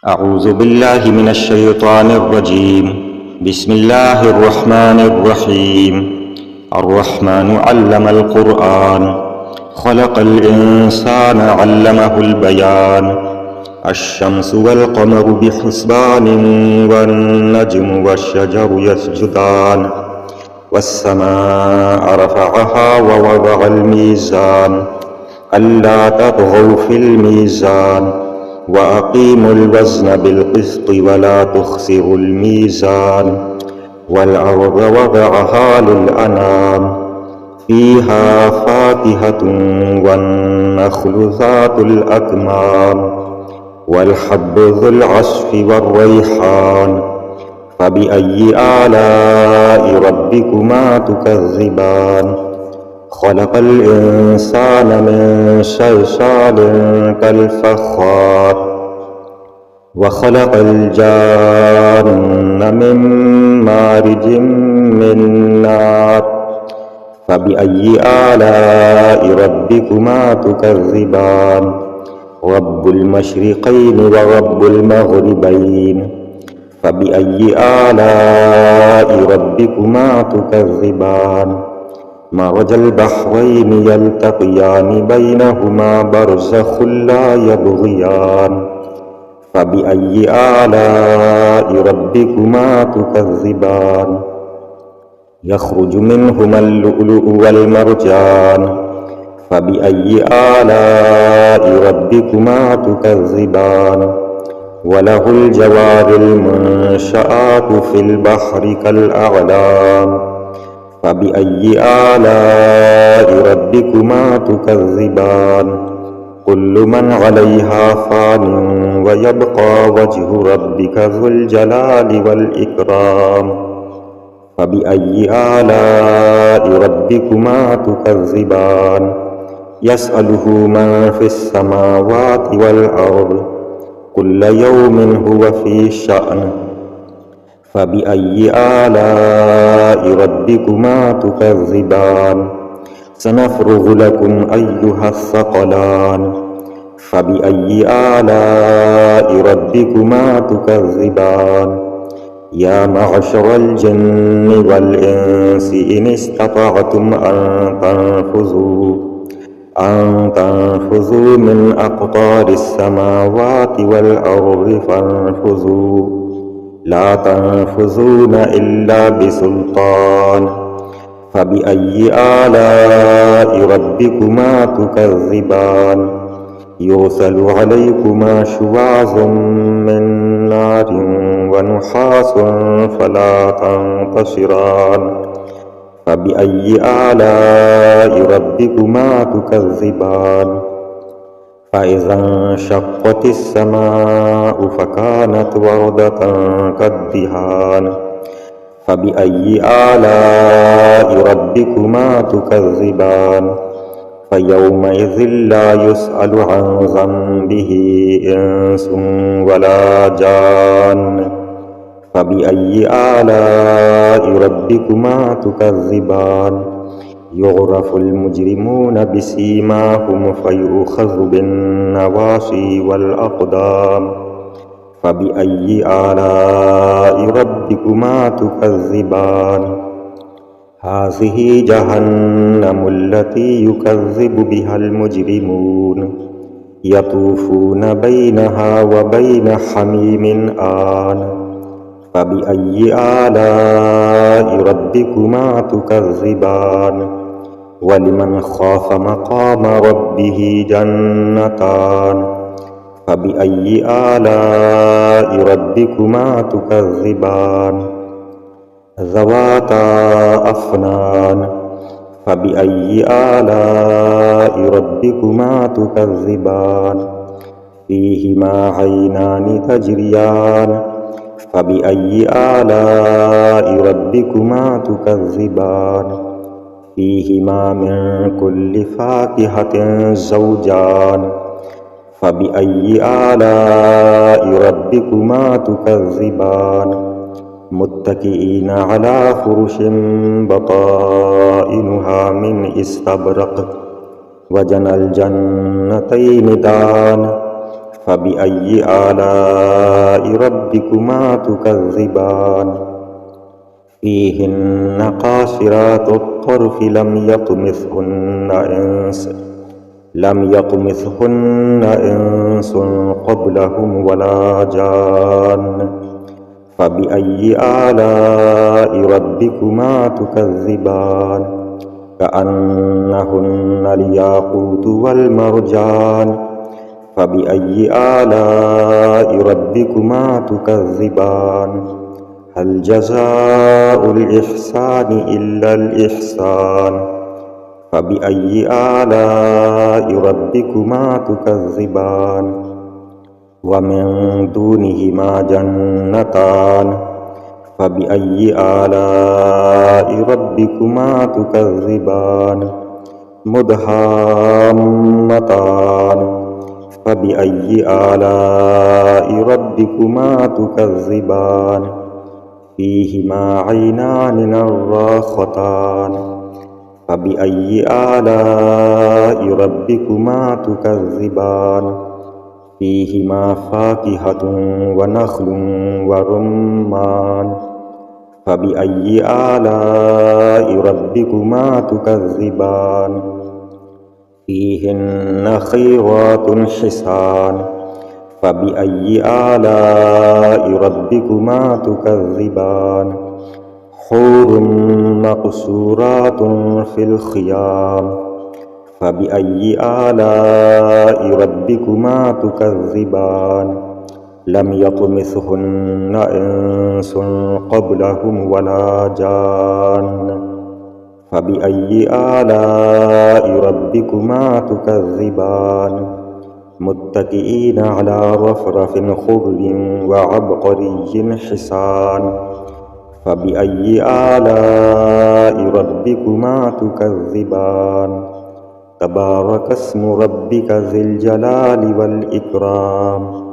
أعوذ بالله من الشيطان الرجيم. بسم الله الرحمن الرحيم. الرحمن علم القرآن، خلق الإنسان علمه البيان. الشمس والقمر بحسبان، والنجم والشجر يسجدان. والسماء رفعها ووضع الميزان، ألا تطغوا في الميزان، وأقيموا الوزن بالقسط ولا تخسروا الميزان. والأرض وضعها للأنام، فيها فاكهة والنخل ذات الأكمام، والحب ذو العصف والريحان. فبأي آلاء ربكما تكذبان؟ خلق الإنسان من صلصال كالفخار، وخلق الجان من مارج من نار. فبأي آلاء ربكما تكذبان؟ رب المشرقين ورب المغربين. فبأي آلاء ربكما تكذبان؟ مرج البحرين يلتقيان بينهما برزخ لا يبغيان. فبأي آلاء ربكما تكذبان؟ يخرج منهما اللؤلؤ والمرجان. فبأي آلاء ربكما تكذبان؟ وله الجوار المنشآت في البحر كالأعلام. فبأي آلاء ربكما تكذبان؟ كل من عليها فان، ويبقى وجه ربك ذو الجلال والإكرام. فبأي آلاء ربكما تكذبان؟ يسأله من في السماوات والأرض، كل يوم هو في شأن. فبأي آلاء ربكما تكذبان؟ سنفرغ لكم أيها الثقلان. فبأي آلاء ربكما تكذبان؟ يا معشر الجن والإنس إن استطعتم أن تنفذوا من أقطار السماوات والأرض فانفذوا، لا تنفذون إلا بسلطان. فبأي آلاء ربكما تكذبان؟ يرسل عليكما شواظ من نار ونحاس فلا تنتصران. فبأي آلاء ربكما تكذبان؟ فإذا انشقت السماء فكانت وردة كالدهان. فبأي آلاء ربكما تكذبان؟ فيومئذ لا يسأل عن ذنبه إنس ولا جان. فبأي آلاء ربكما تكذبان؟ يعرف المجرمون بسيماهم فيؤخذ بالنواصي والأقدام. فبأي آلاء ربكما تكذبان؟ هذه جهنم التي يكذب بها المجرمون، يطوفون بينها وبين حميم آن. فبأي آلاء ربكما تكذبان؟ ولمن خاف مقام ربه جنتان. فبأي آلاء ربكما تكذبان؟ ذواتا أفنان. فبأي آلاء ربكما تكذبان؟ فيهما عينان تجريان. فبأي آلاء ربكما تكذبان؟ فيهما من كل فاكهة زوجان. فبأي آلاء ربكما تكذبان؟ متكئين على فرش بطائنها من استبرق، وجنى الجنتين دان. فبأي آلاء ربكما تكذبان فيهن قاصرات الطرف لم يطمثهن إنس قبلهم ولا جان فبأي آلاء ربكما تكذبان كأنهن الياقوت والمرجان فبأي آلاء ربكما تكذبان هل جزاء الإحسان إلا الإحسان فبأي آلاء ربكما تكذبان ومن دونهما جنتان فبأي آلاء ربكما تكذبان مدهامتان فبأي آلاء ربكما تكذبان فيهما عينان نضاختان فبأي آلاء ربكما تكذبان فيهما فاكهة ونخل ورمان فبأي آلاء ربكما تكذبان فيهن خيرات حسان فبأي آلاء ربكما تكذبان حور مقصورات في الخيام فبأي آلاء ربكما تكذبان لم يطمثهن إنس قبلهم ولا جان فبأي آلاء ربكما تكذبان متكئين على رفرف خضر وعبقري حسان فبأي آلاء ربكما تكذبان تبارك اسم ربك ذي الجلال والإكرام